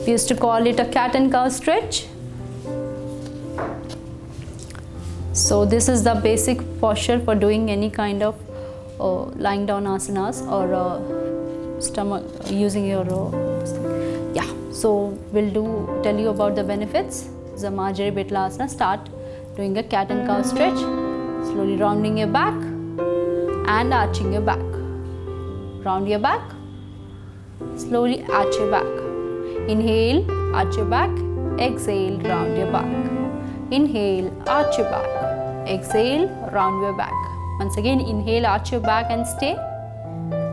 We used to call it a cat and cow stretch. So this is the basic posture for doing any kind of lying down asanas or stomach using your so we'll tell you about the benefits. Zamajari Betla Asana. Start doing a cat and cow stretch, slowly rounding your back and arching your back. Round your back, slowly arch your back. Inhale, arch your back, exhale, round your back. Inhale, arch your back, exhale, round your back. Once again, inhale, arch your back and stay.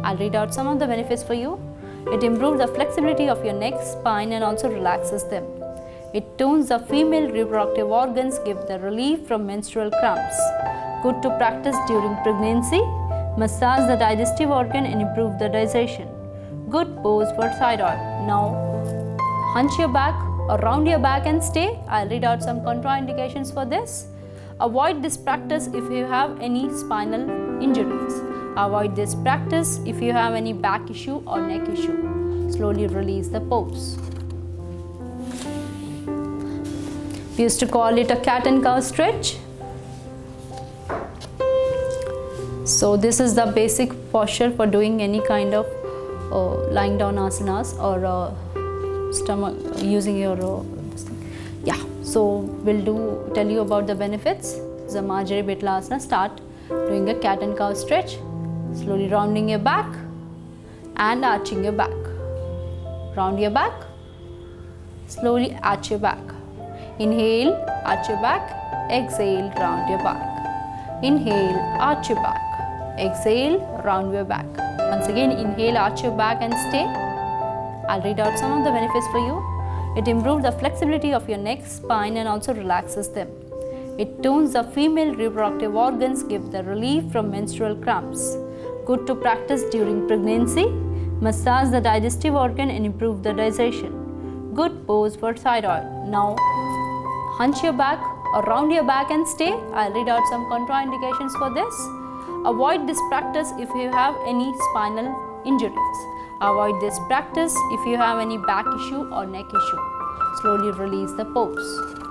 I'll read out some of the benefits for you. It improves the flexibility of your neck, spine and also relaxes them. It tones the female reproductive organs, give the relief from menstrual cramps. Good to practice during pregnancy. Massage the digestive organ and improve the digestion. Good pose for thyroid. Now, hunch your back or round your back and stay. I'll read out some contraindications for this. Avoid this practice if you have any spinal injuries. Avoid this practice if you have any back issue or neck issue. Slowly release the pose. We used to call it a cat and cow stretch. So this is the basic posture for doing any kind of lying down asanas or stomach using your so we'll tell you about the benefits. Zamajari Betla Asana. Start doing a cat and cow stretch, slowly rounding your back and arching your back. Round your back, slowly arch your back. Inhale, arch your back, exhale, round your back. Inhale, arch your back, exhale, round your back. Once again, inhale, arch your back and stay. I'll read out some of the benefits for you. It improves the flexibility of your neck, spine and also relaxes them. It tones the female reproductive organs, give the relief from menstrual cramps. Good to practice during pregnancy. Massage the digestive organ and improve the digestion. Good pose for thyroid. Now, hunch your back or round your back and stay. I'll read out some contraindications for this. Avoid this practice if you have any spinal injuries. Avoid this practice if you have any back issue or neck issue. Slowly release the pose.